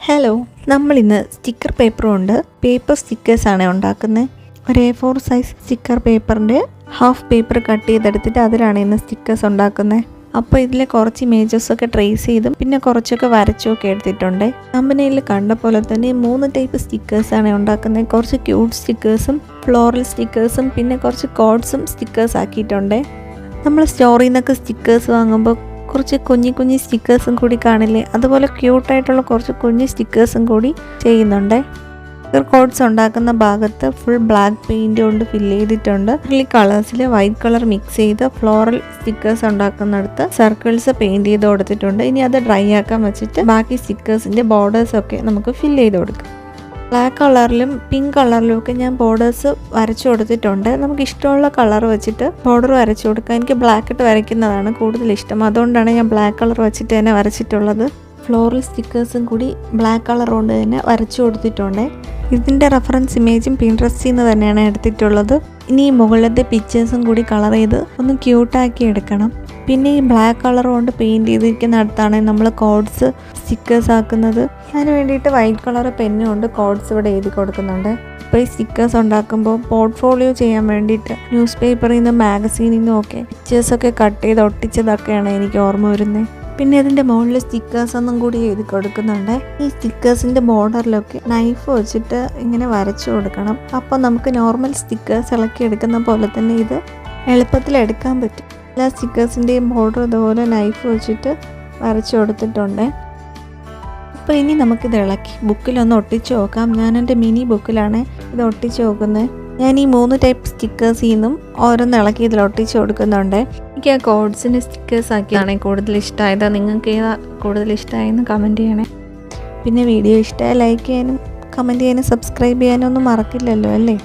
Hello, നമ്മളിന്ന് sticker paper കൊണ്ട് paper സ്റ്റിക്കേഴ്സാണ് ഉണ്ടാക്കുന്നത്. ഒരു A4 സൈസ് സ്റ്റിക്കർ പേപ്പറിൻ്റെ ഹാഫ് പേപ്പർ കട്ട് ചെയ്തെടുത്തിട്ട് അതിലാണ് ഇന്ന് സ്റ്റിക്കേഴ്സ് ഉണ്ടാക്കുന്നത്. അപ്പോൾ ഇതിലെ കുറച്ച് ഇമേജസൊക്കെ ട്രേസ് ചെയ്തും പിന്നെ കുറച്ചൊക്കെ വരച്ചുമൊക്കെ എടുത്തിട്ടുണ്ട്. കമ്പനിയിൽ കണ്ട പോലെ തന്നെ 3 ടൈപ്പ് സ്റ്റിക്കേഴ്സാണ് ഉണ്ടാക്കുന്നത്. കുറച്ച് ക്യൂട്ട് സ്റ്റിക്കേഴ്സും ഫ്ലോറൽ സ്റ്റിക്കേഴ്സും പിന്നെ കുറച്ച് കോഡ്സും സ്റ്റിക്കേഴ്സ് ആക്കിയിട്ടുണ്ട്. നമ്മൾ സ്റ്റോറിൽ നിന്നൊക്കെ സ്റ്റിക്കേഴ്സ് വാങ്ങുമ്പോൾ കുറച്ച് കുഞ്ഞി സ്റ്റിക്കേഴ്സും കൂടി കാണില്ലേ, അതുപോലെ ക്യൂട്ടായിട്ടുള്ള കുറച്ച് കുഞ്ഞു സ്റ്റിക്കേഴ്സും കൂടി ചെയ്യുന്നുണ്ട്. സ്റ്റിക്കർ കോഡ്സ് ഉണ്ടാക്കുന്ന ഭാഗത്ത് ഫുൾ ബ്ലാക്ക് പെയിൻറ് കൊണ്ട് ഫില്ല് ചെയ്തിട്ടുണ്ട്. ഈ കളേഴ്സിൽ വൈറ്റ് കളർ മിക്സ് ചെയ്ത് ഫ്ലോറൽ സ്റ്റിക്കേഴ്സ് ഉണ്ടാക്കുന്നിടത്ത് സർക്കിൾസ് പെയിൻറ് ചെയ്ത് കൊടുത്തിട്ടുണ്ട്. ഇനി അത് ഡ്രൈ ആക്കാൻ വെച്ചിട്ട് ബാക്കി സ്റ്റിക്കേഴ്സിൻ്റെ ബോർഡേഴ്സൊക്കെ നമുക്ക് ഫില്ല് ചെയ്ത് കൊടുക്കാം. ബ്ലാക്ക് കളറിലും പിങ്ക് കളറിലും ഒക്കെ ഞാൻ ബോർഡേഴ്സ് വരച്ചു കൊടുത്തിട്ടുണ്ട്. നമുക്ക് ഇഷ്ടമുള്ള കളർ വെച്ചിട്ട് ബോർഡർ വരച്ചു കൊടുക്കാം. എനിക്ക് ബ്ലാക്ക് ഇട്ട് വരയ്ക്കുന്നതാണ് കൂടുതൽ ഇഷ്ടം, അതുകൊണ്ടാണ് ഞാൻ ബ്ലാക്ക് കളർ വെച്ചിട്ട് തന്നെ വരച്ചിട്ടുള്ളത്. ഫ്ലോറൽ സ്റ്റിക്കേഴ്സും കൂടി ബ്ലാക്ക് കളർ കൊണ്ട് തന്നെ വരച്ചു കൊടുത്തിട്ടുണ്ട്. ഇതിൻ്റെ റെഫറൻസ് ഇമേജും പിൻട്രസ്റ്റിൽ നിന്ന് തന്നെയാണ് എടുത്തിട്ടുള്ളത്. ഇനി ഈ മുകളിലത്തെ പിക്ചേഴ്സും കൂടി കളർ ചെയ്ത് ഒന്ന് ക്യൂട്ടാക്കി എടുക്കണം. പിന്നെ ഈ ബ്ലാക്ക് കളർ കൊണ്ട് പെയിൻറ് ചെയ്തിരിക്കുന്ന അടുത്താണ് നമ്മൾ കോഡ്സ് സ്റ്റിക്കേഴ്സ് ആക്കുന്നത്. അതിന് വേണ്ടിയിട്ട് വൈറ്റ് കളർ പെന്ന് കൊണ്ട് കോഡ്സ് ഇവിടെ എഴുതി കൊടുക്കുന്നുണ്ട്. ഇപ്പോൾ ഈ സ്റ്റിക്കേഴ്സ് ഉണ്ടാക്കുമ്പോൾ പോർട്ട്ഫോളിയോ ചെയ്യാൻ വേണ്ടിയിട്ട് ന്യൂസ് പേപ്പറിൽ നിന്നും മാഗസീനിൽ നിന്നും ഒക്കെ പിക്ചേഴ്സൊക്കെ കട്ട് ചെയ്ത് ഒട്ടിച്ചതൊക്കെയാണ് എനിക്ക് ഓർമ്മ വരുന്നത്. പിന്നെ ഇതിൻ്റെ മുകളിൽ സ്റ്റിക്കേഴ്സ് ഒന്നും കൂടി എഴുതി കൊടുക്കുന്നുണ്ട്. ഈ സ്റ്റിക്കേഴ്സിൻ്റെ ബോർഡറിലൊക്കെ നൈഫ് വെച്ചിട്ട് ഇങ്ങനെ വരച്ചു കൊടുക്കണം. അപ്പോൾ നമുക്ക് നോർമൽ സ്റ്റിക്കേഴ്സ് ഇളക്കി എടുക്കുന്ന പോലെ തന്നെ ഇത് എളുപ്പത്തിൽ എടുക്കാൻ പറ്റും. എല്ലാ സ്റ്റിക്കേഴ്സിൻ്റെയും ബോർഡർ ഇതുപോലെ നൈഫ് വെച്ചിട്ട് വരച്ചു കൊടുത്തിട്ടുണ്ട്. അപ്പോൾ ഇനി നമുക്കിത് ഇളക്കി ബുക്കിലൊന്ന് ഒട്ടിച്ച് നോക്കാം. ഞാൻ എൻ്റെ മിനി ബുക്കിലാണ് ഇത് ഒട്ടിച്ച് നോക്കുന്നത്. ഞാൻ ഈ 3 ടൈപ്പ് സ്റ്റിക്കേഴ്സിൽ നിന്നും ഓരോന്ന് ഇളക്കി ഇതിൽ ഒട്ടിച്ച് കൊടുക്കുന്നുണ്ട്. എനിക്ക് ആ കോഡ്സിൻ്റെ സ്റ്റിക്കേഴ്സ് ആക്കിയാണ് കൂടുതൽ ഇഷ്ടമായത്. നിങ്ങൾക്ക് ഏതാ കൂടുതൽ ഇഷ്ടമായെന്ന് കമൻറ്റ് ചെയ്യണേ. പിന്നെ വീഡിയോ ഇഷ്ടമായി ലൈക്ക് ചെയ്യാനും കമൻറ്റ് ചെയ്യാനും സബ്സ്ക്രൈബ് ചെയ്യാനും ഒന്നും മറക്കില്ലല്ലോ അല്ലേ.